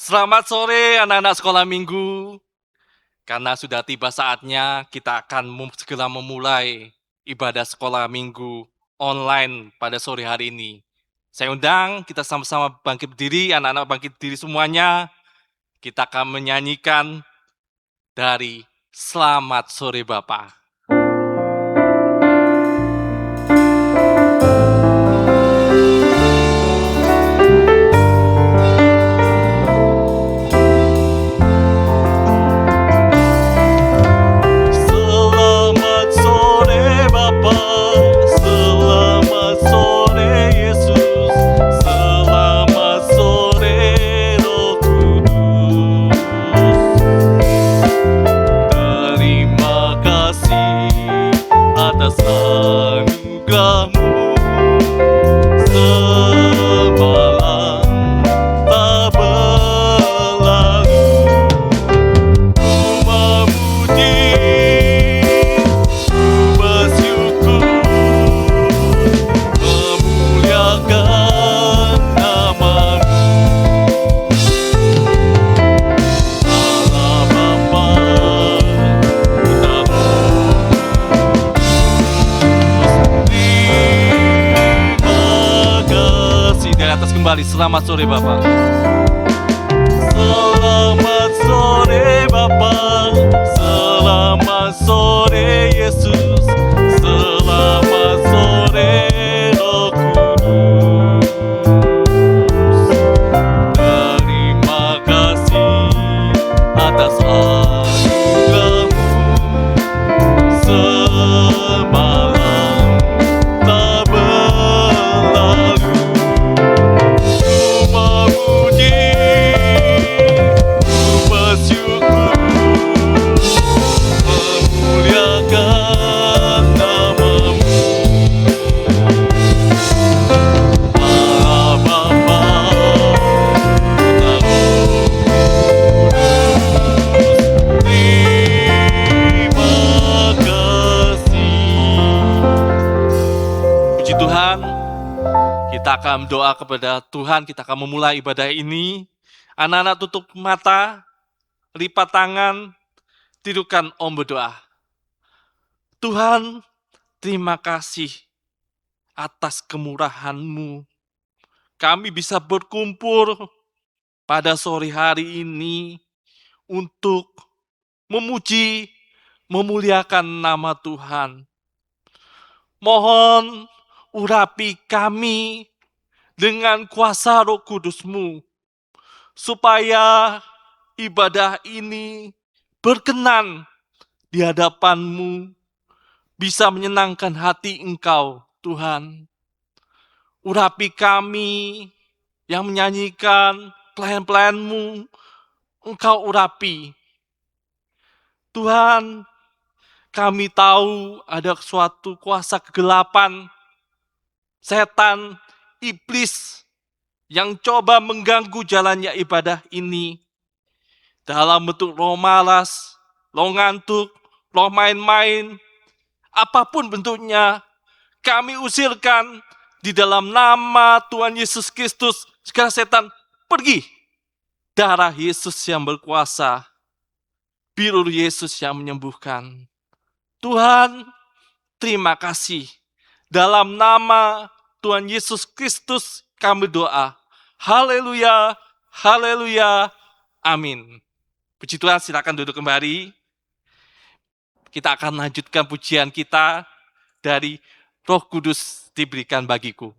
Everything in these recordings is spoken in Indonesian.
Selamat sore anak-anak sekolah minggu. Karena sudah tiba saatnya kita akan segera memulai ibadah sekolah minggu online pada sore hari ini. Saya undang kita sama-sama bangkit berdiri, anak-anak bangkit berdiri semuanya. Kita akan menyanyikan dari Selamat Sore Bapak. Selamat sore Bapak, selamat sore Yesus, selamat sore Roh Kudus. Terima kasih atas anugerah-Mu semalam tak berlalu. Ku memuji, ku bersyukur, memuliakan nama-Mu. Allah Bapa, Putra Roh Kudus. Terima kasih. Dari atas kembali, selamat sore Bapak. Selamat sore Bapa, selamat sore Yesus, selamat sore Roh Kudus. Terima kasih atas anugerah-Mu semalam tak berlalu. Ku memuji, bersyukur, memuliakan nama-Mu. Allah Bapa, Putra Roh Kudus. Terima kasih. Puji Tuhan, kita akan berdoa kepada Tuhan, kita akan memulai ibadah ini. Anak-anak tutup mata, lipat tangan, tidurkan Om berdoa. Tuhan, terima kasih atas kemurahan-Mu. Kami bisa berkumpul pada sore hari ini untuk memuji, memuliakan nama Tuhan. Mohon urapi kami dengan kuasa Roh Kudus-Mu, supaya ibadah ini berkenan di hadapan-Mu, bisa menyenangkan hati Engkau, Tuhan. Urapi kami yang menyanyikan, pelayan-pelayan-Mu, Engkau urapi. Tuhan, kami tahu ada suatu kuasa kegelapan, setan, iblis, yang coba mengganggu jalannya ibadah ini dalam bentuk roh malas, roh ngantuk, roh main-main, apapun bentuknya, kami usirkan di dalam nama Tuhan Yesus Kristus. Segala setan pergi. Darah Yesus yang berkuasa, biru Yesus yang menyembuhkan. Tuhan, terima kasih. Dalam nama Tuhan Yesus Kristus kami doa. Haleluya, haleluya, amin. Puji Tuhan, silakan duduk kembali. Kita akan lanjutkan pujian kita dari Roh Kudus diberikan bagiku.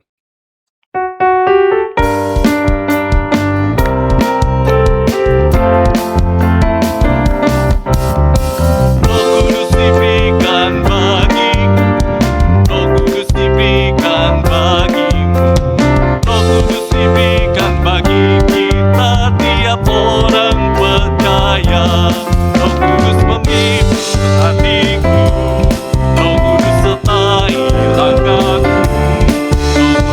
Roh Kudus diberikan bagiku, Roh Kudus diberikan bagimu, Roh Kudus diberikan bagi kita tiap orang percaya. Roh Kudus memimpin hatiku, Roh Kudus sertai langkahku, Roh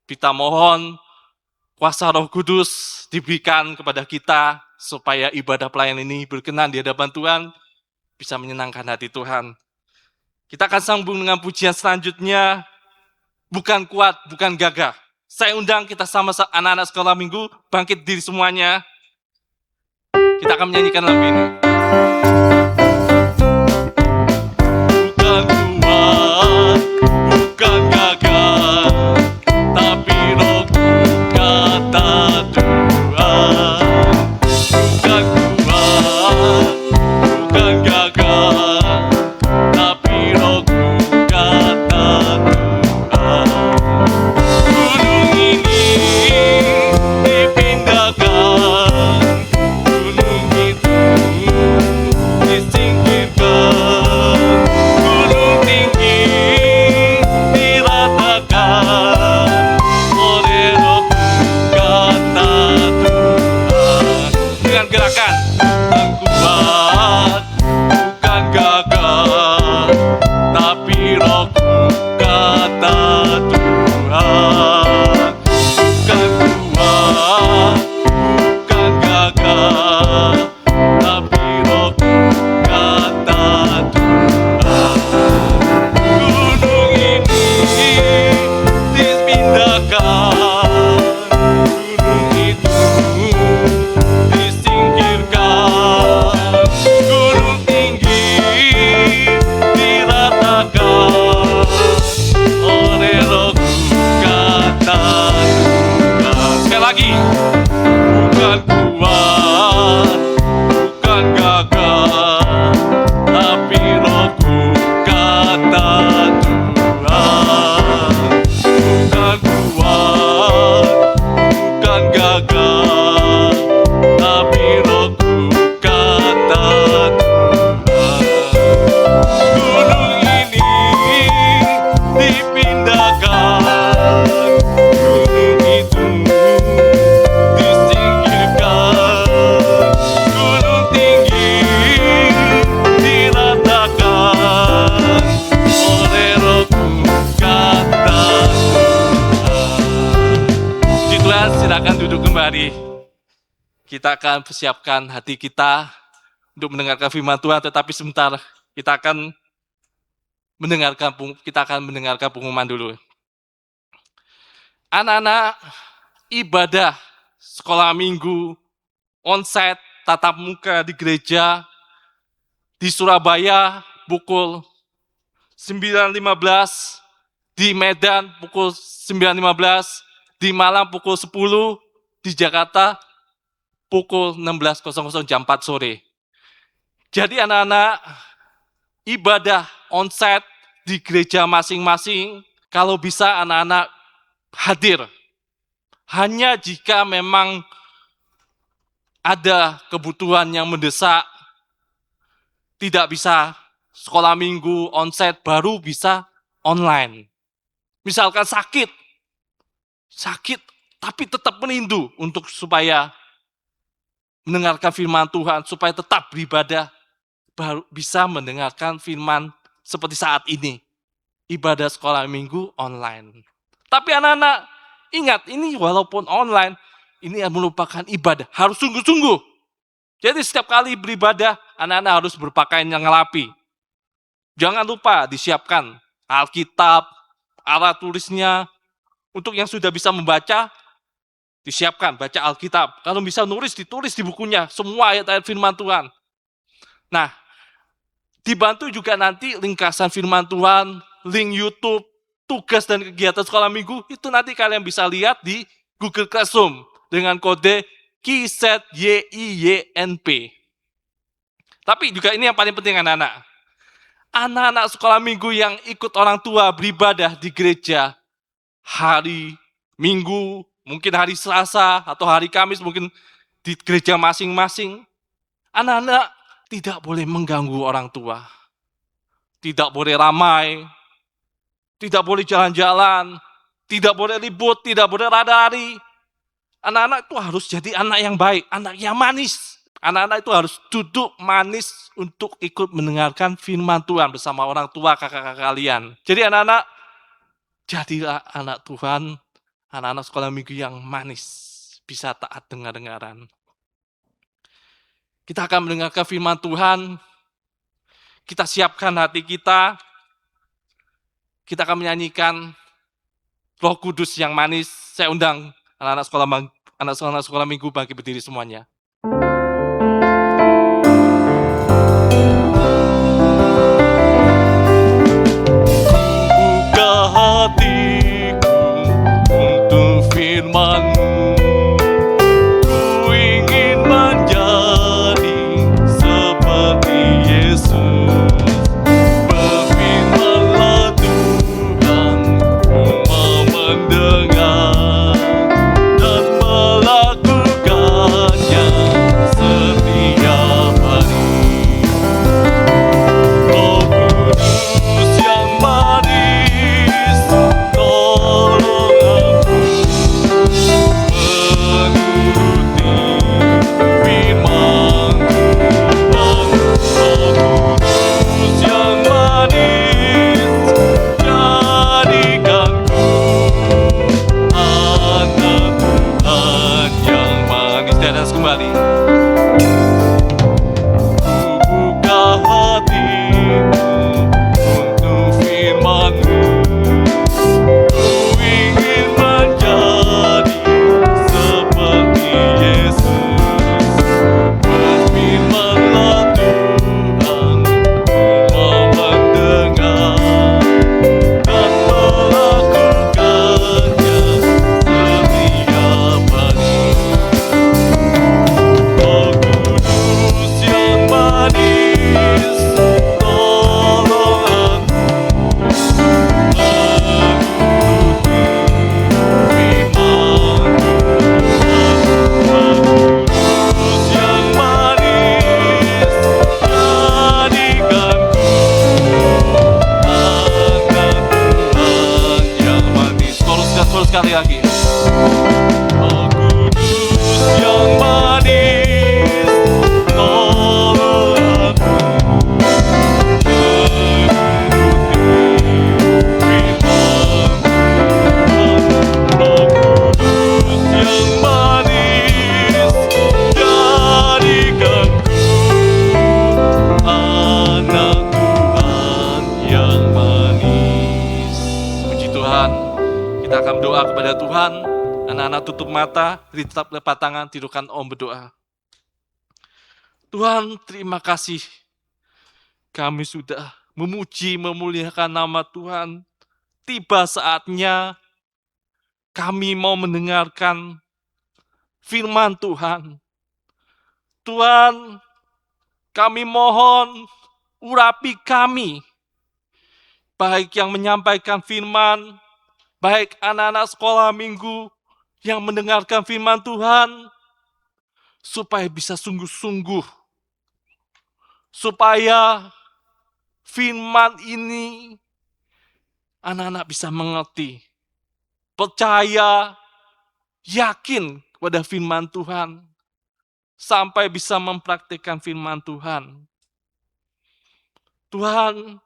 kita mohon kuasa Roh Kudus diberikan kepada kita supaya ibadah pelayan ini berkenan di hadapan Tuhan, bisa menyenangkan hati Tuhan. Kita akan sambung dengan pujian selanjutnya, bukan kuat, bukan gagah. Saya undang kita sama anak-anak sekolah minggu, bangkit diri semuanya. Kita akan menyanyikan lagu ini. Bukan kuat, bukan gagah, tapi Rohku kata Tuhan. Bukan kuat, bukan gagah, tapi Rohku kata Tuhan. Gunung ini dipindahkan, gunung itu disingkirkan, gunung tinggi diratakan oleh Rohku kata Tuhan. Dengan gerakan bukan kuat, bukan gagah, tapi Rohku kata Tuhan. Bukan kuat, bukan gagah, tapi Rohku kata Tuhan. Gunung ini dipindahkan, gunung itu disingkirkan, gunung tinggi diratakan oleh Rohku kata Tuhan. Sekali lagi, bukan kuat, bukan gagah, tapi Rohku kata Tuhan. Bukan kuat, bukan gagah, tapi Rohku kata Tuhan. Gunung ini dipindahkan, gunung itu disingkirkan, gunung tinggi diratakan oleh Rohku kata Tuhan. Puji Tuhan, silakan duduk kembali. Kita akan persiapkan hati kita untuk mendengarkan firman Tuhan, tetapi sebentar kita akan mendengarkan pengumuman dulu. Anak-anak, ibadah sekolah minggu onsite tatap muka di gereja di Surabaya pukul 9.15, di Medan pukul 9.15, di Malang pukul 10, di Jakarta pukul 16.00 jam 4 sore. Jadi anak-anak, ibadah onsite di gereja masing-masing, kalau bisa anak-anak hadir. Hanya jika memang ada kebutuhan yang mendesak, tidak bisa sekolah minggu onsite, baru bisa online. Misalkan sakit tapi tetap merindu untuk supaya mendengarkan firman Tuhan, supaya tetap beribadah, baru bisa mendengarkan firman seperti saat ini. Ibadah sekolah minggu online. Tapi anak-anak, ingat, ini walaupun online, ini merupakan ibadah, harus sungguh-sungguh. Jadi setiap kali beribadah, anak-anak harus berpakaian yang rapi. Jangan lupa disiapkan Alkitab, alat tulisnya. Untuk yang sudah bisa membaca, disiapkan, baca Alkitab. Kalau bisa nulis, ditulis di bukunya, semua ayat-ayat firman Tuhan. Nah, dibantu juga nanti ringkasan firman Tuhan, link YouTube, tugas dan kegiatan sekolah minggu, itu nanti kalian bisa lihat di Google Classroom dengan kode KIZYIYNP. Tapi juga ini yang paling penting anak-anak. Anak-anak sekolah minggu yang ikut orang tua beribadah di gereja hari Minggu, mungkin hari Selasa atau hari Kamis, mungkin di gereja masing-masing. Anak-anak tidak boleh mengganggu orang tua. Tidak boleh ramai, tidak boleh jalan-jalan, tidak boleh ribut, tidak boleh lari. Anak-anak itu harus jadi anak yang baik, anak yang manis. Anak-anak itu harus duduk manis untuk ikut mendengarkan firman Tuhan bersama orang tua kakak-kakak kalian. Jadi anak-anak, Jadilah anak Tuhan, anak-anak sekolah minggu yang manis, bisa taat dengar-dengaran. Kita akan mendengarkan firman Tuhan, kita siapkan hati kita akan menyanyikan Roh Kudus yang manis. Saya undang anak-anak sekolah minggu bagi berdiri semuanya. Buka hatiku untuk firman-Mu. Ku ingin menjadi seperti Yesus. Berfirmanlah Tuhan, ku mau mendengar dan melakukannya setiap hari. Roh Kudus yang manis, tolong aku menuruti firman Tuhan. Roh Kudus yang manis, jadikanku anak Tuhan yang manis. Dan kembali. Buka hatiku untuk firman-Mu. Ku ingin menjadi seperti Yesus. Berfirmanlah Tuhan, ku mau mendengar dan melakukannya setiap hari. Roh Kudus yang manis, tolong aku menuruti firman Tuhan. Roh Kudus yang manis, jadikanku anak Tuhan yang manis. Terus sekali lagi. Roh Kudus yang manis, tolong aku menuruti firman Tuhan. Roh Kudus yang manis, jadikanku anak Tuhan yang manis. Puji Tuhan, kita akan berdoa kepada Tuhan. Anak-anak tutup mata, tetap lepas tangan, tidurkan Om berdoa. Tuhan, terima kasih. Kami sudah memuji, memuliakan nama Tuhan. Tiba saatnya kami mau mendengarkan firman Tuhan. Tuhan, kami mohon urapi kami, baik yang menyampaikan firman, baik anak-anak sekolah minggu yang mendengarkan firman Tuhan, supaya bisa sungguh-sungguh, supaya firman ini anak-anak bisa mengerti, percaya, yakin kepada firman Tuhan, sampai bisa mempraktikkan firman Tuhan. Tuhan,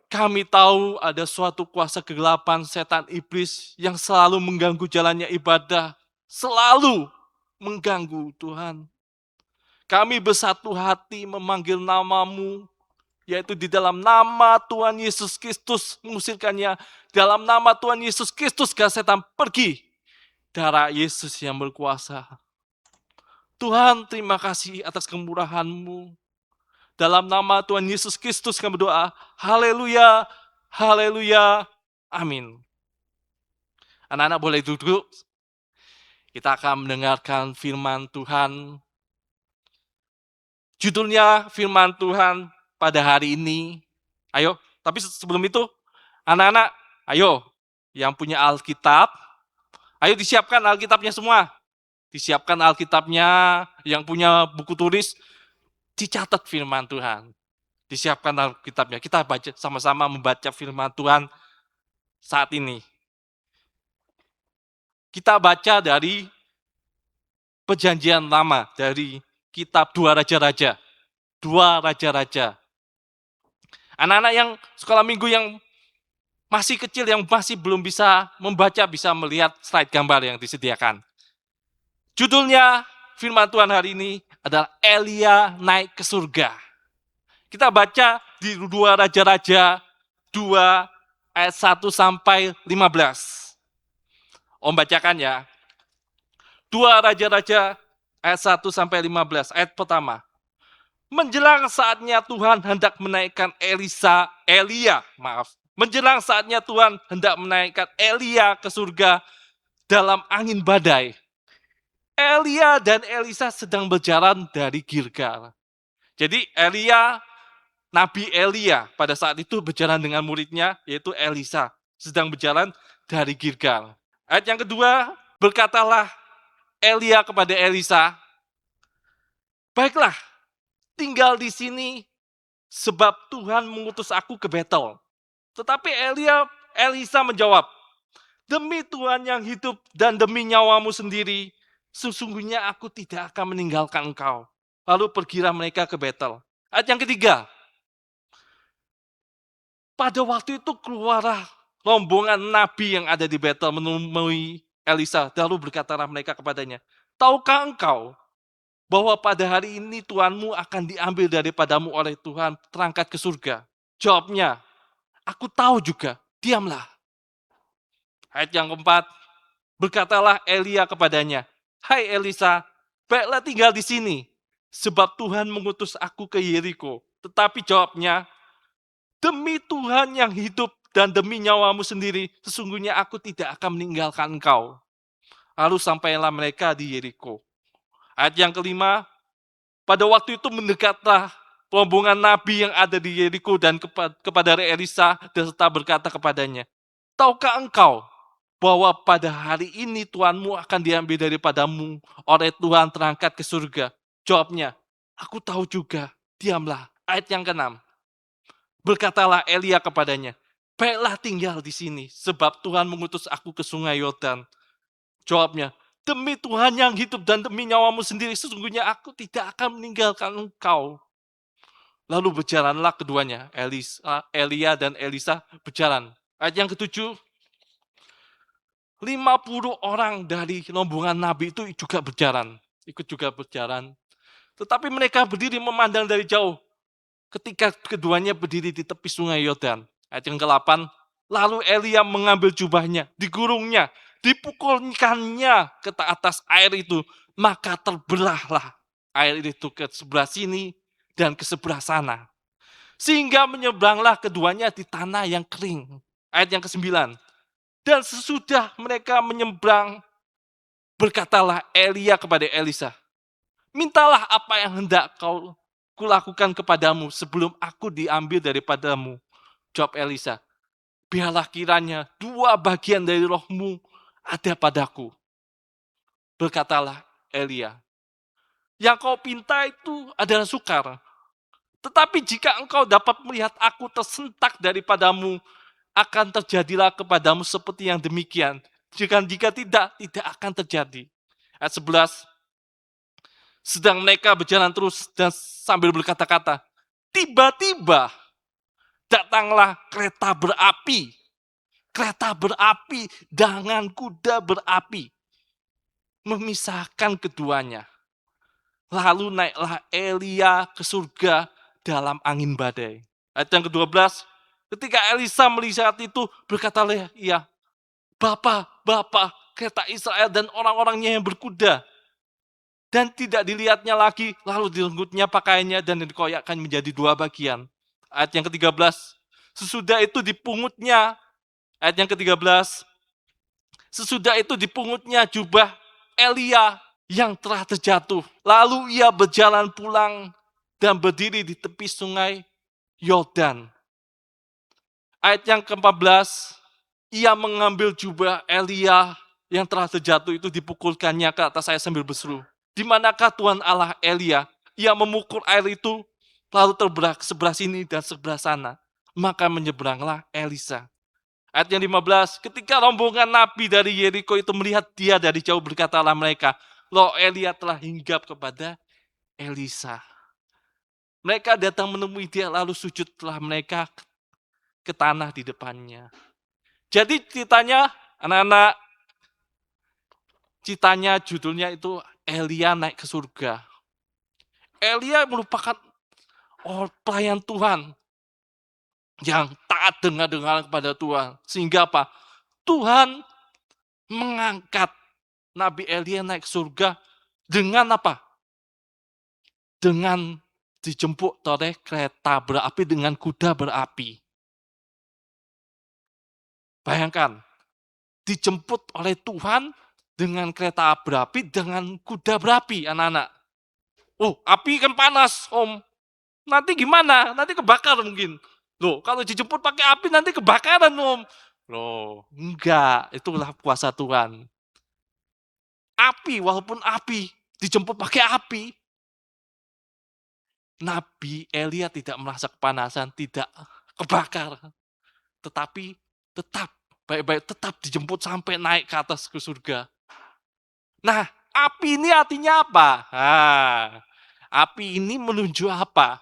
kami tahu ada suatu kuasa kegelapan setan iblis yang selalu mengganggu jalannya ibadah, selalu mengganggu Tuhan. Kami bersatu hati memanggil nama-Mu, yaitu di dalam nama Tuhan Yesus Kristus mengusirkannya. Dalam nama Tuhan Yesus Kristus, setan pergi. Darah Yesus yang berkuasa. Tuhan, terima kasih atas kemurahan-Mu. Dalam nama Tuhan Yesus Kristus kami berdoa. Haleluya, haleluya, amin. Anak-anak boleh duduk. Kita akan mendengarkan firman Tuhan. Judulnya firman Tuhan pada hari ini. Ayo, tapi sebelum itu, anak-anak, ayo, yang punya Alkitab, ayo disiapkan Alkitabnya semua. Disiapkan Alkitabnya, yang punya buku tulis, dicatat firman Tuhan. Disiapkan Alkitabnya. Kita baca sama-sama membaca firman Tuhan saat ini. Kita baca dari Perjanjian Lama, dari kitab Dua Raja-Raja. Anak-anak yang sekolah minggu yang punya Alkitab, ayo disiapkan Alkitabnya semua. Disiapkan Alkitabnya. Kita baca sama-sama membaca firman Tuhan saat ini. Kita baca dari Perjanjian Lama, dari kitab Dua Raja-Raja. Dua Raja-Raja. Anak-anak yang sekolah minggu yang punya masih kecil yang masih belum bisa membaca bisa melihat slide gambar yang disediakan. Judulnya firman Tuhan hari ini adalah Elia naik ke surga. Kita baca di 2 Raja-Raja 2 ayat 1 sampai 15. Om bacakan ya. 2 Raja-Raja ayat 1 sampai 15. Ayat pertama. Menjelang saatnya Tuhan hendak menaikkan Menjelang saatnya Tuhan hendak menaikkan Elia ke surga dalam angin badai. Elia dan Elisa sedang berjalan dari Gilgal. Jadi Nabi Elia pada saat itu berjalan dengan muridnya, yaitu Elisa, sedang berjalan dari Gilgal. Ayat yang kedua, berkatalah Elia kepada Elisa, baiklah, tinggal di sini sebab Tuhan mengutus aku ke Betel. Tetapi Elisa menjawab, demi Tuhan yang hidup dan demi nyawamu sendiri, sesungguhnya aku tidak akan meninggalkan engkau. Lalu pergilah mereka ke Betel. Ayat yang ketiga, pada waktu itu keluarlah rombongan nabi yang ada di Betel menemui Elisa. Lalu berkatalah mereka kepadanya, tahukah engkau bahwa pada hari ini Tuhanmu akan diambil daripadamu oleh Tuhan, terangkat ke surga? Jawabnya, aku tahu juga, diamlah. Ayat yang keempat, berkatalah Elia kepadanya, hai Elisa, baiklah tinggal di sini, sebab Tuhan mengutus aku ke Yeriko. Tetapi jawabnya, demi Tuhan yang hidup dan demi nyawamu sendiri, sesungguhnya aku tidak akan meninggalkan engkau. Lalu sampailah mereka di Yeriko. Ayat yang kelima, pada waktu itu mendekatlah rombongan nabi yang ada di Yeriko dan kepada Elisa dan serta berkata kepadanya, tahukah engkau bahwa pada hari ini Tuhanmu akan diambil daripadamu oleh Tuhan terangkat ke surga? Jawabnya, aku tahu juga, diamlah. Ayat yang keenam, berkatalah Elia kepadanya, baiklah tinggal di sini, sebab Tuhan mengutus aku ke sungai Yordan. Jawabnya, demi Tuhan yang hidup dan demi nyawamu sendiri, sesungguhnya aku tidak akan meninggalkan engkau. Lalu berjalanlah keduanya, Elia dan Elisa berjalan. Ayat yang ketujuh, 50 orang dari rombongan nabi itu juga berjalan. Ikut juga berjalan. Tetapi mereka berdiri memandang dari jauh. Ketika keduanya berdiri di tepi sungai Yordan. Ayat yang ke-8, lalu Elia mengambil jubahnya, digurungnya, dipukulkannya ke atas air itu, maka terbelahlah air itu ke sebelah sini dan ke sebelah sana. Sehingga menyeberanglah keduanya di tanah yang kering. Ayat yang ke-9, dan sesudah mereka menyeberang, berkatalah Elia kepada Elisa, mintalah apa yang hendak kau kulakukan kepadamu sebelum aku diambil daripadamu. Jawab Elisa, biarlah kiranya 2 bagian dari rohmu ada padaku. Berkatalah Elia, yang kau pinta itu adalah sukar. Tetapi jika engkau dapat melihat aku tersentak daripadamu, akan terjadilah kepadamu seperti yang demikian. Jika tidak akan terjadi. Ayat 11, sedang mereka berjalan terus dan sambil berkata-kata, tiba-tiba datanglah kereta berapi dengan kuda berapi, memisahkan keduanya. Lalu naiklah Elia ke surga dalam angin badai. Ayat yang ke-12, ketika Elisa melihat itu, berkatalah ia, Bapak, kereta Israel dan orang-orangnya yang berkuda. Dan tidak dilihatnya lagi, lalu direnggutnya pakaiannya dan dikoyakkan menjadi 2 bagian. Ayat yang ke-13, sesudah itu dipungutnya, ayat yang ke-13, sesudah itu dipungutnya jubah Elia yang telah terjatuh. Lalu ia berjalan pulang dan berdiri di tepi sungai Yordan. Ayat yang ke-14, ia mengambil jubah Elia yang telah terjatuh itu, dipukulkannya ke atas saya sambil berseru, di manakah Tuhan Allah Elia? Ia memukul air itu, lalu terbelah ke sebelah sini dan sebelah sana. Maka menyeberanglah Elisa. Ayat yang 15, ketika rombongan nabi dari Yeriko itu melihat dia dari jauh, berkatalah mereka, loh, Elia telah hinggap kepada Elisa. Mereka datang menemui dia, lalu sujudlah mereka ke tanah di depannya. Jadi ceritanya, anak-anak, ceritanya judulnya itu Elia naik ke surga. Elia merupakan pelayan Tuhan yang taat dengar-dengar kepada Tuhan. Sehingga apa? Tuhan mengangkat Nabi Elia naik ke surga dengan apa? Dengan dijemput oleh kereta berapi dengan kuda berapi. Bayangkan, dijemput oleh Tuhan dengan kereta berapi dengan kuda berapi, anak-anak. Oh, api kan panas, Om. Nanti gimana? Nanti kebakar mungkin. Loh, kalau dijemput pakai api nanti kebakaran, Om. Loh, enggak. Itulah kuasa Tuhan. Api, walaupun api, dijemput pakai api. Nabi Elia tidak merasa kepanasan, tidak kebakar. Tetapi tetap, baik-baik tetap dijemput sampai naik ke atas ke surga. Nah, api ini artinya apa? Api ini menunjuk apa?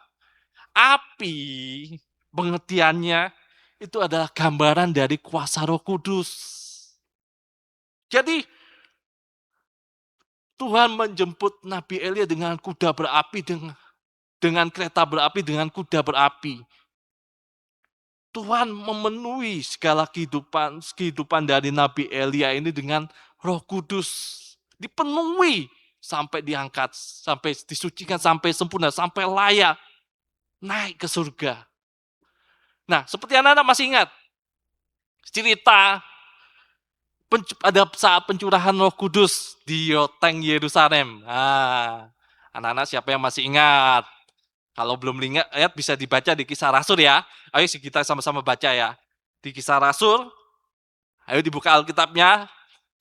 Api, pengertiannya itu adalah gambaran dari kuasa Roh Kudus. Jadi Tuhan menjemput Nabi Elia dengan kuda berapi, dengan kereta berapi, dengan kuda berapi. Tuhan memenuhi segala kehidupan dari Nabi Elia ini dengan Roh Kudus. Dipenuhi sampai diangkat, sampai disucikan, sampai sempurna, sampai layak naik ke surga. Nah, seperti anak-anak masih ingat cerita ada saat pencurahan Roh Kudus di Yoteng Yerusalem. Anak-anak siapa yang masih ingat? Kalau belum ingat, bisa dibaca di Kisah Rasul ya. Ayo kita sama-sama baca ya. Di Kisah Rasul, ayo dibuka Alkitabnya,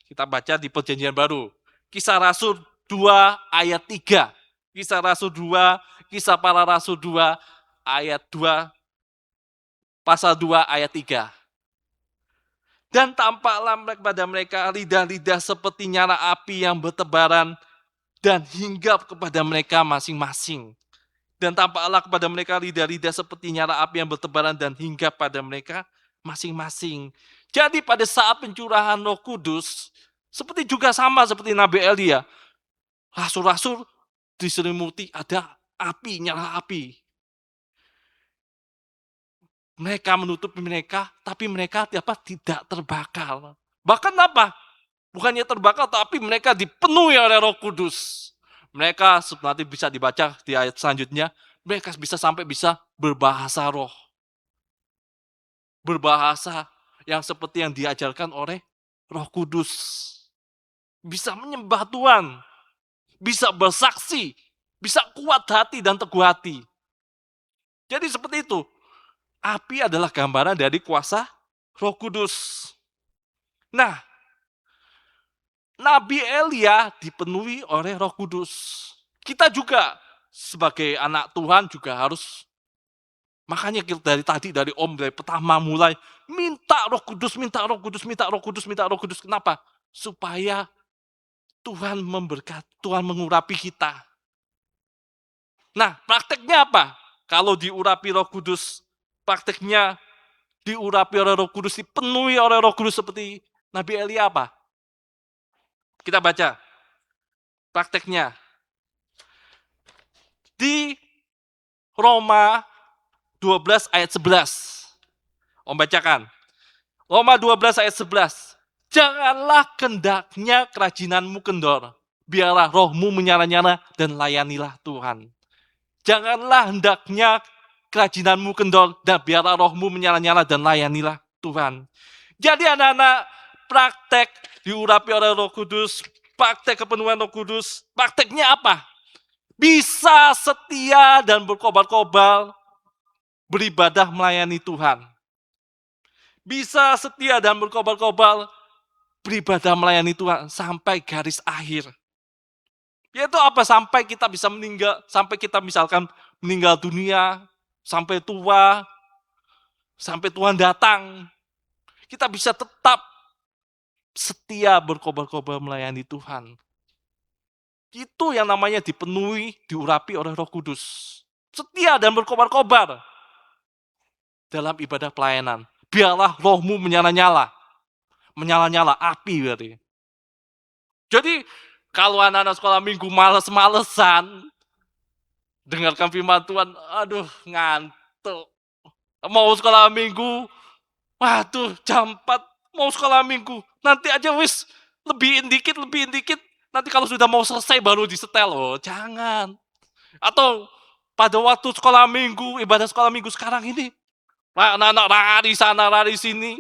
kita baca di Perjanjian Baru. Kisah Rasul 2 ayat 3. Kisah Rasul 2, Kisah Para Rasul 2 ayat 2, pasal 2 ayat 3. Dan tampaklah kepada mereka lidah-lidah seperti nyala api yang bertebaran dan hinggap kepada mereka masing-masing. Dan tampaklah kepada mereka lidah-lidah seperti nyala api yang bertebaran dan hinggap pada mereka masing-masing. Jadi pada saat pencurahan Roh Kudus, seperti juga sama seperti Nabi Elia, rasul-rasul diselimuti ada api, nyala api. Mereka menutupi mereka, tapi mereka tidak terbakar. Bahkan apa? Bukannya terbakar, tapi mereka dipenuhi oleh Roh Kudus. Mereka nanti bisa dibaca di ayat selanjutnya, mereka bisa berbahasa roh. Berbahasa yang seperti yang diajarkan oleh Roh Kudus. Bisa menyembah Tuhan, bisa bersaksi, bisa kuat hati dan teguh hati. Jadi seperti itu. Api adalah gambaran dari kuasa Roh Kudus. Nah, Nabi Elia dipenuhi oleh Roh Kudus. Kita juga sebagai anak Tuhan juga harus, makanya kita dari tadi, dari pertama mulai minta Roh Kudus, minta Roh Kudus, minta Roh Kudus, minta Roh Kudus. Kenapa? Supaya Tuhan memberkati, Tuhan mengurapi kita. Nah, prakteknya apa? Kalau diurapi Roh Kudus, prakteknya diurapi oleh Roh Kudus, dipenuhi oleh Roh Kudus seperti Nabi Elia apa? Kita baca prakteknya. Di Roma 12 ayat 11. Om bacakan. Roma 12 ayat 11. Janganlah kendaknya kerajinanmu kendor. Biarlah rohmu menyala-nyala dan layanilah Tuhan. Janganlah hendaknya kerajinanmu kendor dan biarlah rohmu menyala-nyala dan layanilah Tuhan. Jadi anak-anak, praktek diurapi oleh Roh Kudus, praktek kepenuhan Roh Kudus, prakteknya apa? Bisa setia dan berkobar-kobar, beribadah melayani Tuhan. Bisa setia dan berkobar-kobar, beribadah melayani Tuhan sampai garis akhir. Yaitu apa? Sampai kita bisa meninggal, sampai kita misalkan meninggal dunia, sampai tua, sampai Tuhan datang. Kita bisa tetap setia berkobar-kobar melayani Tuhan. Itu yang namanya dipenuhi, diurapi oleh Roh Kudus. Setia dan berkobar-kobar dalam ibadah pelayanan. biarlah rohmu menyala-nyala. Menyala-nyala, api berarti. Jadi, kalau anak-anak sekolah minggu males-malesan, dengarkan firman Tuhan, aduh ngantuk. Mau sekolah minggu, waduh jam 4, mau sekolah minggu. Nanti aja wis, lebihin dikit. Nanti kalau sudah mau selesai baru disetel. Oh, jangan. Atau pada waktu sekolah minggu, ibadah sekolah minggu sekarang ini, anak-anak lari sana, lari sini.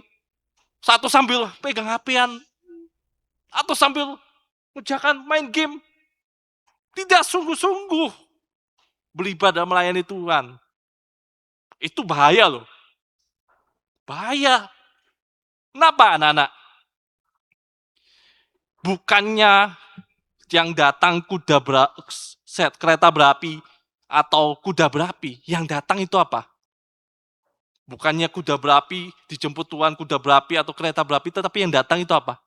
Satu sambil pegang HP-an. Atau sambil mengerjakan main game. Tidak sungguh-sungguh beribadah melayani Tuhan. Itu bahaya loh. Bahaya. Kenapa anak-anak? Bukannya yang datang kereta berapi atau kuda berapi, yang datang itu apa? Bukannya kuda berapi, dijemput Tuhan kuda berapi atau kereta berapi, tetapi yang datang itu apa?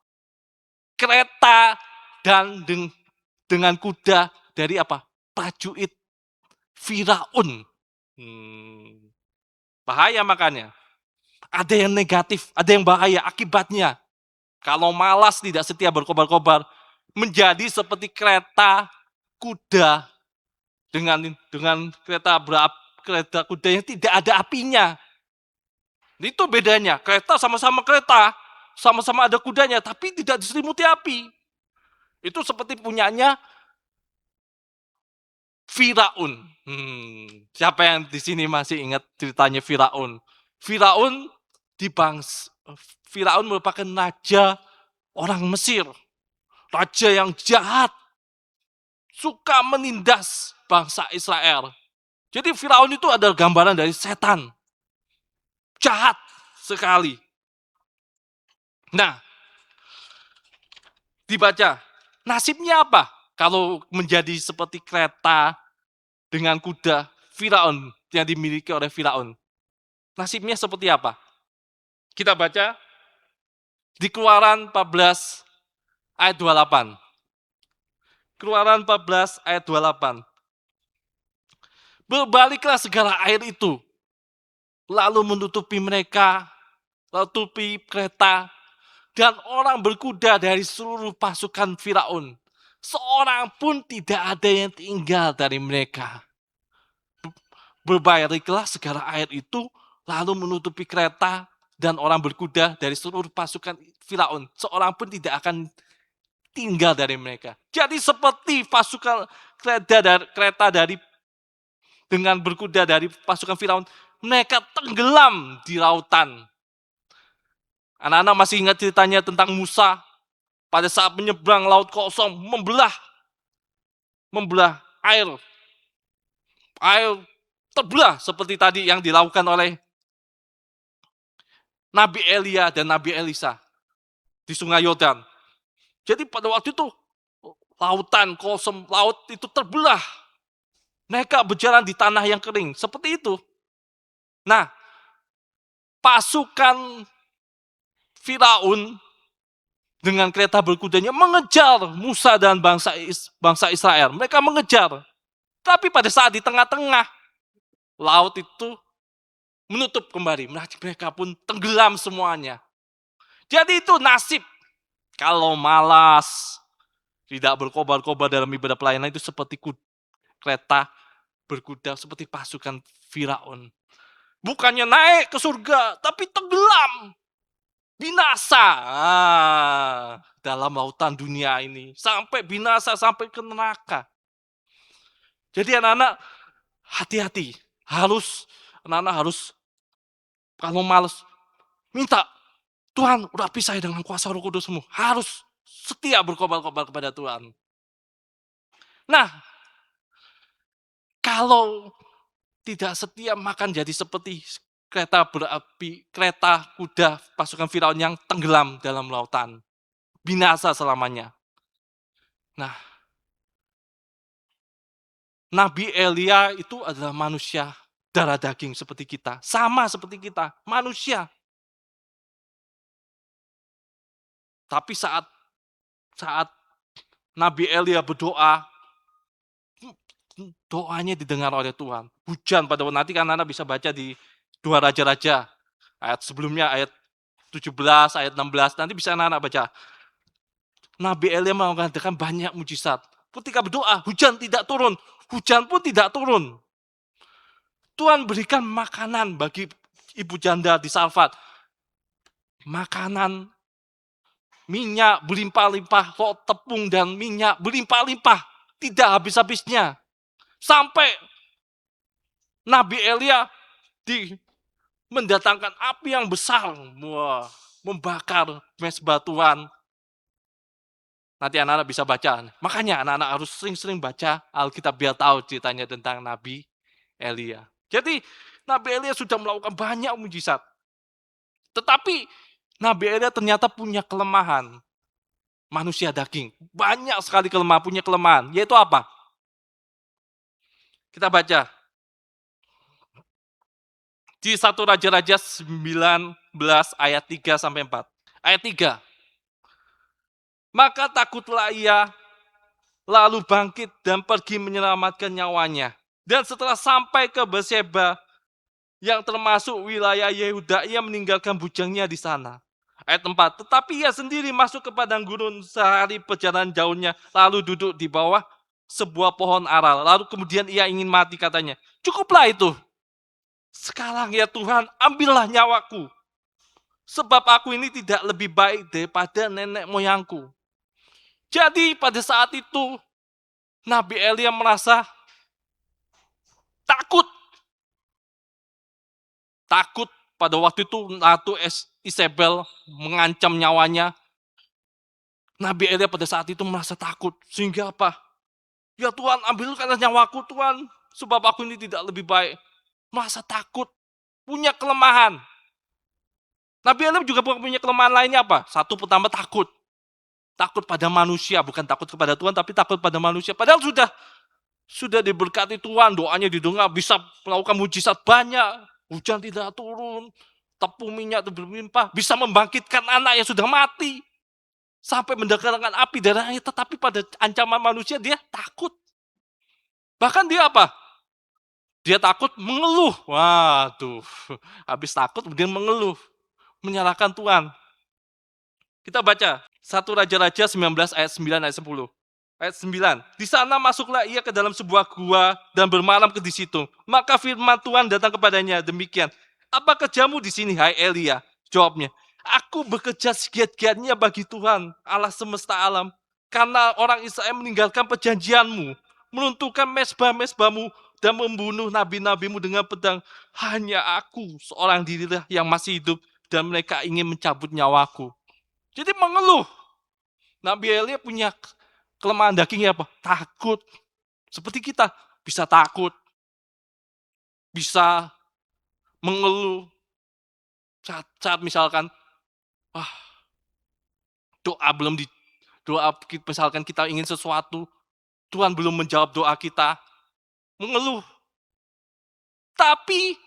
Kereta dan dengan kuda dari apa? Prajurit Firaun. Bahaya makanya. Ada yang negatif, ada yang bahaya akibatnya. Kalau malas tidak setia berkobar-kobar, menjadi seperti kereta kuda dengan kereta kuda yang tidak ada apinya. Itu bedanya. Kereta sama-sama kereta, sama-sama ada kudanya, tapi tidak diselimuti api. Itu seperti punyanya Firaun. Siapa yang di sini masih ingat ceritanya Firaun? Firaun merupakan raja orang Mesir. Raja yang jahat. Suka menindas bangsa Israel. Jadi Firaun itu adalah gambaran dari setan. Jahat sekali. Nah, dibaca. Nasibnya apa? Kalau menjadi seperti kereta dengan kuda Firaun yang dimiliki oleh Firaun. Nasibnya seperti apa? Kita baca di Keluaran 14 ayat 28. Keluaran 14 ayat 28. Berbaliklah segala air itu, lalu menutupi mereka, tutupi kereta, dan orang berkuda dari seluruh pasukan Firaun. Seorang pun tidak ada yang tinggal dari mereka. Berbaliklah segala air itu, lalu menutupi kereta, dan orang berkuda dari seluruh pasukan Firaun. Seorang pun tidak akan tinggal dari mereka. Jadi seperti pasukan kereta dengan berkuda dari pasukan Firaun, mereka tenggelam di lautan. Anak-anak masih ingat ceritanya tentang Musa pada saat menyeberang laut kosong, membelah air terbelah seperti tadi yang dilakukan oleh Nabi Elia dan Nabi Elisa di Sungai Yordan. Jadi pada waktu itu lautan kosong, laut itu terbelah. Mereka berjalan di tanah yang kering, seperti itu. Nah, pasukan Firaun dengan kereta berkudanya mengejar Musa dan bangsa Israel. Mereka mengejar. Tapi pada saat di tengah-tengah, laut itu menutup kembali. Mereka pun tenggelam semuanya. Jadi itu nasib. Kalau malas, tidak berkobar-kobar dalam ibadah pelayanan itu seperti kereta berkuda, seperti pasukan Firaun. Bukannya naik ke surga, tapi tenggelam. Binasa dalam lautan dunia ini. Sampai binasa, sampai ke neraka. Jadi anak-anak hati-hati. Anak-anak harus kalau malas, minta, Tuhan udah pisah dengan kuasa Roh Kudus-Mu. Harus setia berkobar-kobar kepada Tuhan. Nah, kalau tidak setia makan jadi seperti kereta berapi, kereta kuda pasukan Firaun yang tenggelam dalam lautan. Binasa selamanya. Nah, Nabi Elia itu adalah manusia darah daging seperti kita. Sama seperti kita, manusia. Tapi saat Nabi Elia berdoa, doanya didengar oleh Tuhan. Hujan pada waktu nanti kan Anda bisa baca di 2 Raja-Raja. Ayat sebelumnya, ayat 17, ayat 16, nanti bisa anak-anak baca. Nabi Elia mengadakan banyak mujizat. Ketika berdoa, hujan tidak turun. Hujan pun tidak turun. Tuhan berikan makanan bagi ibu janda di Sarfat. Makanan, minyak berlimpah-limpah, tepung dan minyak berlimpah-limpah. Tidak habis-habisnya. Sampai Nabi Elia mendatangkan api yang besar. Wah, membakar mezbah Tuhan. Nanti anak-anak bisa baca. Makanya anak-anak harus sering-sering baca Alkitab biar tahu ceritanya tentang Nabi Elia. Jadi Nabi Elia sudah melakukan banyak mujizat. Tetapi Nabi Elia ternyata punya kelemahan. Manusia daging. Banyak sekali punya kelemahan. Yaitu apa? Kita baca. Di 1 Raja-Raja 19 ayat 3 sampai 4. Ayat 3. Maka takutlah ia, lalu bangkit dan pergi menyelamatkan nyawanya. Dan setelah sampai ke Berseba, yang termasuk wilayah Yehuda, ia meninggalkan bujangnya di sana. Ayat 4. Tetapi ia sendiri masuk ke padang gurun sehari perjalanan jauhnya, lalu duduk di bawah sebuah pohon ara. Lalu kemudian ia ingin mati, katanya. Cukuplah itu. Sekarang ya Tuhan, ambillah nyawaku. Sebab aku ini tidak lebih baik daripada nenek moyangku. Jadi pada saat itu, Nabi Elia merasa takut. Takut pada waktu itu Ratu Isabel mengancam nyawanya. Nabi Elia pada saat itu merasa takut. Sehingga apa? Ya Tuhan, ambilkan nyawaku Tuhan. Sebab aku ini tidak lebih baik. Merasa takut. Punya kelemahan. Nabi Elia juga punya kelemahan lainnya apa? Satu, pertama takut. Takut pada manusia, bukan takut kepada Tuhan, tapi takut pada manusia. Padahal sudah diberkati Tuhan, doanya didengar, bisa melakukan mujizat banyak. Hujan tidak turun, tepung minyak berlimpah, bisa membangkitkan anak yang sudah mati. Sampai mendatangkan api darahnya, tetapi pada ancaman manusia dia takut. Bahkan dia apa? Dia takut mengeluh. Waduh, habis takut kemudian mengeluh. Menyalahkan Tuhan. Kita baca 1 Raja-Raja 19 ayat 9 ayat 10. Ayat 9. Di sana masuklah ia ke dalam sebuah gua dan bermalam di situ. Maka firman Tuhan datang kepadanya demikian. Apa kerjamu di sini, hai Elia? Jawabnya, aku bekerja segiat-giatnya bagi Tuhan, Allah semesta alam. Karena orang Israel meninggalkan perjanjianmu, meruntuhkan mezbah-mezbahmu, dan membunuh nabi-nabimu dengan pedang. Hanya aku, seorang dirilah yang masih hidup, dan mereka ingin mencabut nyawaku. Jadi mengeluh. Nabi Elia punya kelemahan daging apa? Takut. Seperti kita, bisa takut. Bisa mengeluh. Saat misalkan, doa belum doa misalkan kita ingin sesuatu, Tuhan belum menjawab doa kita, mengeluh. Tapi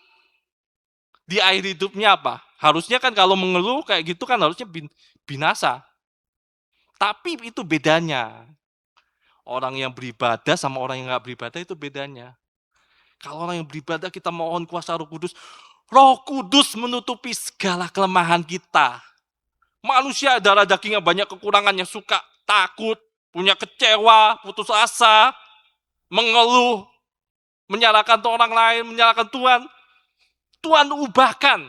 di akhir hidupnya apa? Harusnya kan kalau mengeluh kayak gitu kan harusnya binasa. Tapi itu bedanya. Orang yang beribadah sama orang yang nggak beribadah itu bedanya. Kalau orang yang beribadah kita mohon kuasa Roh Kudus. Roh Kudus menutupi segala kelemahan kita. Manusia darah dagingnya banyak kekurangannya, suka takut, punya kecewa, putus asa, mengeluh, menyalahkan orang lain, menyalahkan Tuhan. Tuhan ubahkan.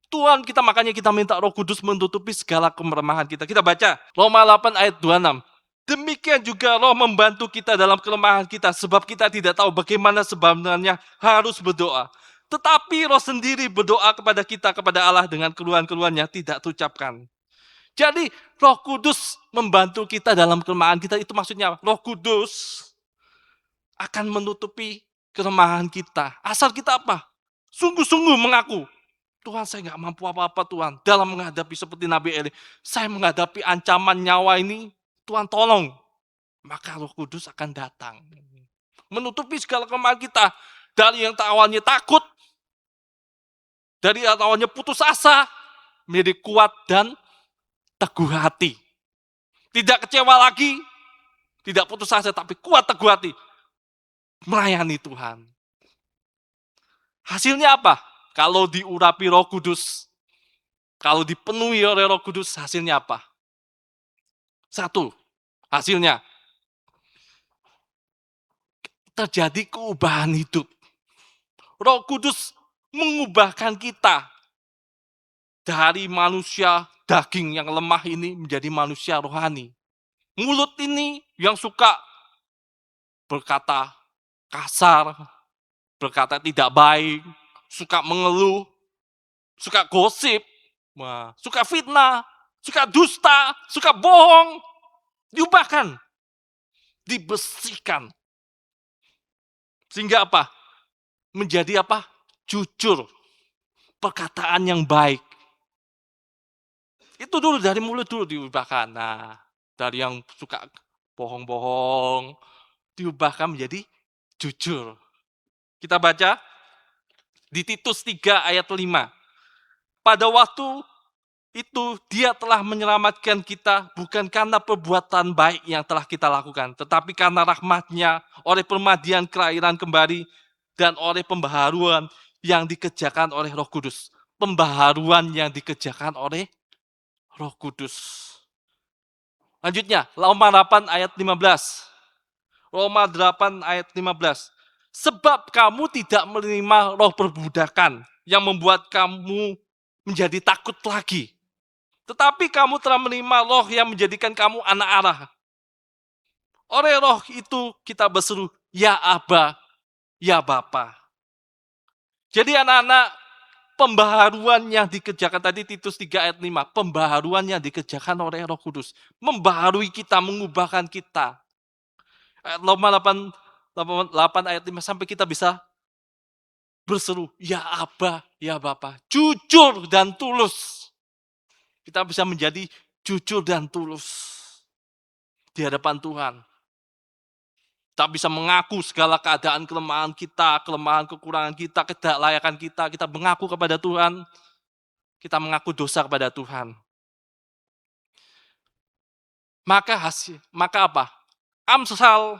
Tuhan kita, makanya kita minta Roh Kudus menutupi segala kelemahan kita. Kita baca Roma 8 ayat 26. Demikian juga Roh membantu kita dalam kelemahan kita, sebab kita tidak tahu bagaimana sebenarnya harus berdoa. Tetapi Roh sendiri berdoa kepada kita, kepada Allah dengan keluhan-keluhan yang tidak terucapkan. Jadi Roh Kudus membantu kita dalam kelemahan kita, itu maksudnya Roh Kudus akan menutupi kelemahan kita. Asal kita apa? Sungguh-sungguh mengaku, Tuhan saya nggak mampu apa-apa Tuhan. Dalam menghadapi seperti Nabi Eli, saya menghadapi ancaman nyawa ini, Tuhan tolong. Maka Roh Kudus akan datang. Menutupi segala kelemahan kita. Dari yang awalnya takut, dari yang awalnya putus asa, menjadi kuat dan teguh hati. Tidak kecewa lagi, tidak putus asa, tapi kuat teguh hati. Melayani Tuhan. Hasilnya apa? Kalau diurapi Roh Kudus, Kalau dipenuhi oleh Roh Kudus, hasilnya apa? Satu, hasilnya terjadi keubahan hidup. Roh Kudus mengubahkan kita dari manusia daging yang lemah ini menjadi manusia rohani. Mulut ini yang suka berkata kasar, berkata tidak baik, suka mengeluh, suka gosip, suka fitnah, suka dusta, suka bohong, diubahkan, dibersihkan. Sehingga apa? Menjadi apa? Jujur, perkataan yang baik. Itu dulu dari mulut dulu diubahkan. Nah, dari yang suka bohong-bohong, diubahkan menjadi jujur. Kita baca di Titus 3 ayat 5. Pada waktu itu dia telah menyelamatkan kita bukan karena perbuatan baik yang telah kita lakukan, tetapi karena rahmat-Nya oleh permandian kelahiran kembali dan oleh pembaharuan yang dikerjakan oleh Roh Kudus. Pembaharuan yang dikerjakan oleh Roh Kudus. Lanjutnya, Roma 8 ayat 15. Roma 8 ayat 15. Sebab kamu tidak menerima roh perbudakan yang membuat kamu menjadi takut lagi. Tetapi kamu telah menerima roh yang menjadikan kamu anak Allah. Oleh roh itu kita berseru, ya Aba, ya Bapa. Jadi anak-anak, pembaharuan yang dikerjakan tadi Titus 3 ayat 5, pembaharuan yang dikerjakan oleh Roh Kudus, membaharui kita, mengubahkan kita. Roma 8 ayat 5 sampai kita bisa berseru, ya Aba, ya Bapa, jujur dan tulus. Kita bisa menjadi jujur dan tulus di hadapan Tuhan. Kita bisa mengaku segala keadaan kelemahan kita, kelemahan kekurangan kita, ketidaklayakan kita. Kita mengaku kepada Tuhan. Kita mengaku dosa kepada Tuhan. Maka apa? Amsal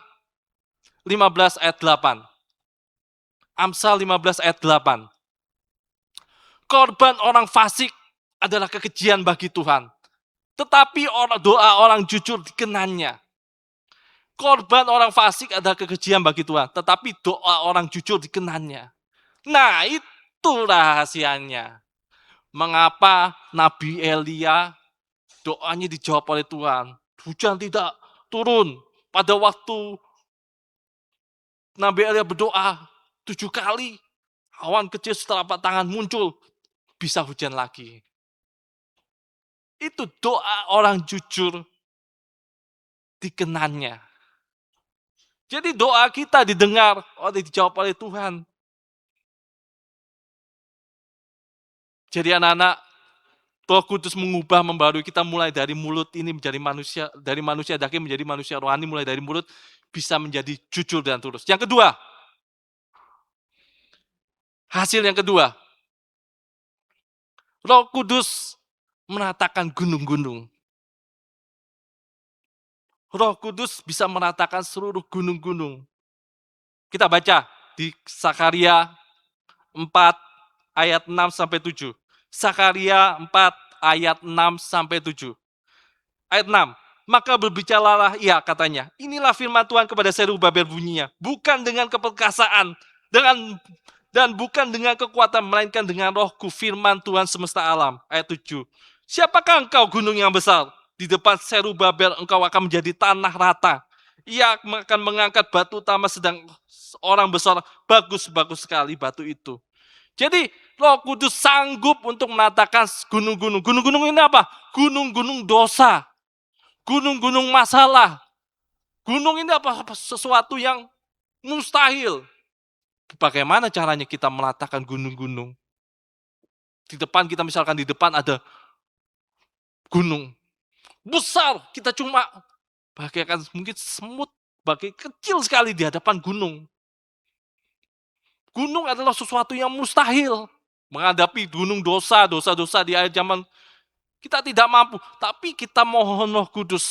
15 ayat 8. Amsal 15 ayat 8. Korban orang fasik adalah kekejian bagi Tuhan. Tetapi doa orang jujur dikenannya. Korban orang fasik adalah kekejian bagi Tuhan, tetapi doa orang jujur dikenannya. Nah, itu rahasianya. Mengapa Nabi Elia doanya dijawab oleh Tuhan? Hujan tidak turun. Pada waktu Nabi Elia berdoa 7 kali, awan kecil setelapak tangan muncul, bisa hujan lagi. Itu doa orang jujur dikenannya. Jadi doa kita didengar, dijawab oleh Tuhan. Jadi anak-anak, Roh Kudus mengubah, membarui kita mulai dari mulut ini menjadi manusia, dari manusia daging menjadi manusia rohani, mulai dari mulut bisa menjadi jujur dan tulus. Yang kedua, hasil yang kedua, Roh Kudus meratakan gunung-gunung. Roh Kudus bisa meratakan seluruh gunung-gunung. Kita baca di Sakaria 4 ayat 6 sampai 7. Sakaria 4 ayat 6 sampai 7. Ayat 6. Maka berbicaralah ia, katanya, inilah firman Tuhan kepada Zerubabel bunyinya, bukan dengan keperkasaan dan bukan dengan kekuatan, melainkan dengan rohku, firman Tuhan semesta alam. Ayat 7. Siapakah engkau gunung yang besar? Di depan Zerubabel engkau akan menjadi tanah rata. Ia akan mengangkat batu utama, sedang orang besar, bagus-bagus sekali batu itu. Jadi Roh Kudus sanggup untuk menatakan gunung-gunung. Gunung-gunung ini apa? Gunung-gunung dosa. Gunung-gunung masalah. Gunung ini apa? Sesuatu yang mustahil. Bagaimana caranya kita menatakan gunung-gunung? Di depan kita, misalkan di depan ada gunung besar, kita cuma bagaikan mungkin semut, bagai kecil sekali di hadapan gunung. Gunung adalah sesuatu yang mustahil. Menghadapi gunung dosa-dosa di akhir zaman, kita tidak mampu. Tapi kita mohon Roh Kudus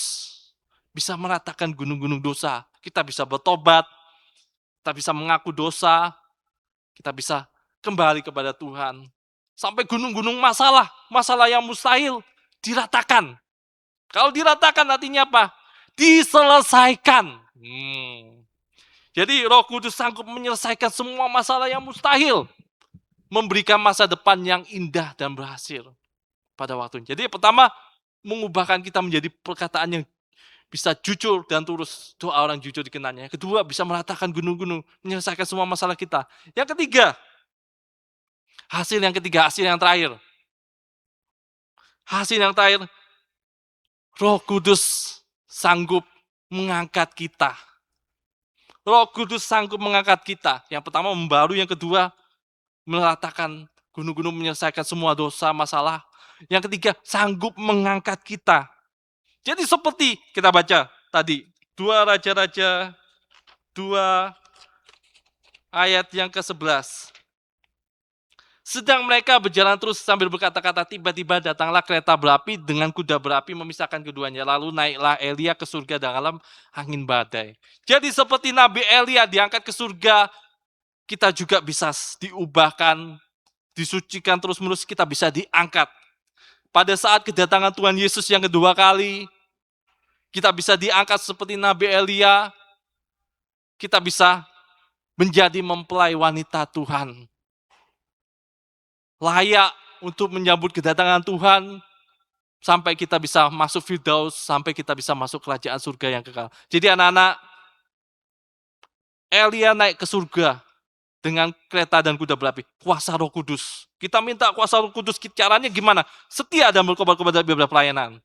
bisa meratakan gunung-gunung dosa. Kita bisa bertobat, kita bisa mengaku dosa, kita bisa kembali kepada Tuhan. Sampai gunung-gunung masalah, masalah yang mustahil diratakan. Kalau diratakan artinya apa? Diselesaikan. Jadi Roh Kudus sanggup menyelesaikan semua masalah yang mustahil. Memberikan masa depan yang indah dan berhasil pada waktunya. Jadi pertama, mengubahkan kita menjadi perkataan yang bisa jujur dan tulus. Doa orang jujur dikenanya. Kedua, bisa meratakan gunung-gunung, menyelesaikan semua masalah kita. Yang ketiga, hasil yang terakhir. Hasil yang terakhir, Roh Kudus sanggup mengangkat kita. Roh Kudus sanggup mengangkat kita. Yang pertama membaru, yang kedua meratakan gunung-gunung, menyelesaikan semua dosa, masalah. Yang ketiga, sanggup mengangkat kita. Jadi seperti kita baca tadi, 2 Raja-Raja 2 ayat yang ke-11. Sedang mereka berjalan terus sambil berkata-kata, tiba-tiba datanglah kereta berapi dengan kuda berapi memisahkan keduanya. Lalu naiklah Elia ke surga dalam angin badai. Jadi seperti Nabi Elia diangkat ke surga, kita juga bisa diubahkan, disucikan terus-menerus, kita bisa diangkat. Pada saat kedatangan Tuhan Yesus yang kedua kali, kita bisa diangkat seperti Nabi Elia, kita bisa menjadi mempelai wanita Tuhan. Layak untuk menyambut kedatangan Tuhan, sampai kita bisa masuk Firdaus, sampai kita bisa masuk kerajaan surga yang kekal. Jadi anak-anak, Elia naik ke surga dengan kereta dan kuda berapi, kuasa Roh Kudus. Kita minta kuasa Roh Kudus, caranya gimana? Setia dan berkobar-kobar dalam ibadah pelayanan.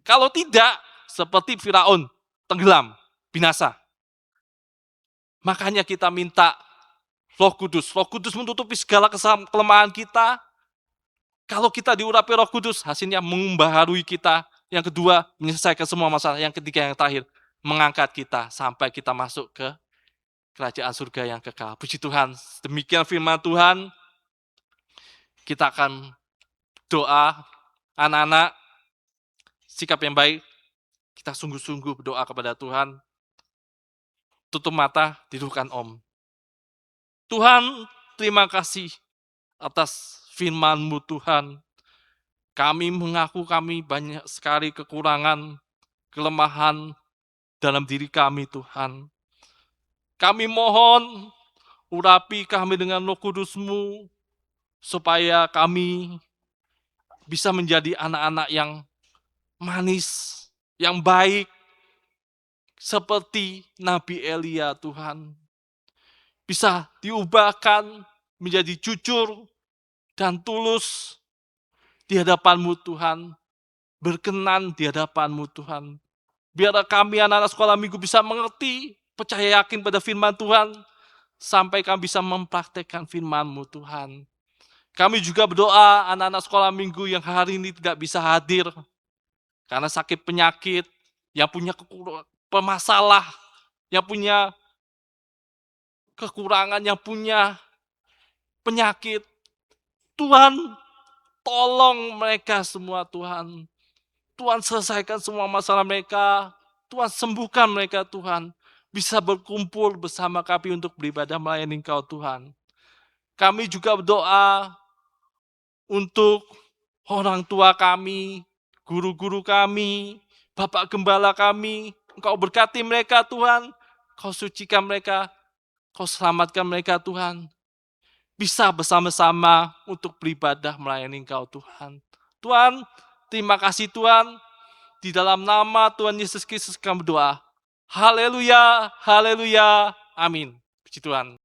Kalau tidak, seperti Firaun, tenggelam, binasa. Makanya kita minta Roh Kudus. Roh Kudus menutupi segala kelemahan kita. Kalau kita diurapi Roh Kudus, hasilnya membaharui kita. Yang kedua, menyelesaikan semua masalah. Yang ketiga, yang terakhir, mengangkat kita sampai kita masuk ke kerajaan surga yang kekal. Puji Tuhan, demikian firman Tuhan. Kita akan doa, anak-anak, sikap yang baik. Kita sungguh-sungguh berdoa kepada Tuhan. Tutup mata, tidurkan Om. Tuhan, terima kasih atas firman-Mu Tuhan. Kami mengaku kami banyak sekali kekurangan, kelemahan dalam diri kami Tuhan. Kami mohon urapi kami dengan Roh Kudus-Mu, supaya kami bisa menjadi anak-anak yang manis, yang baik, seperti Nabi Elia Tuhan. Bisa diubahkan menjadi jujur dan tulus di hadapan-Mu Tuhan, berkenan di hadapan-Mu Tuhan. Biar kami anak-anak sekolah minggu bisa mengerti, percaya yakin pada firman Tuhan, sampai kami bisa mempraktekkan firman-Mu Tuhan. Kami juga berdoa anak-anak sekolah minggu yang hari ini tidak bisa hadir karena sakit penyakit, yang punya pemasalah, yang punya kekurangan, yang punya penyakit. Tuhan, tolong mereka semua Tuhan. Tuhan selesaikan semua masalah mereka. Tuhan sembuhkan mereka Tuhan. Bisa berkumpul bersama kami untuk beribadah melayani Engkau Tuhan. Kami juga berdoa untuk orang tua kami, guru-guru kami, Bapak Gembala kami. Engkau berkati mereka Tuhan. Kau sucikan mereka. Kau selamatkan mereka Tuhan. Bisa bersama-sama untuk beribadah melayani Engkau Tuhan. Tuhan, terima kasih Tuhan. Di dalam nama Tuhan Yesus Kristus kami berdoa. Haleluya, haleluya, amin. Puji Tuhan.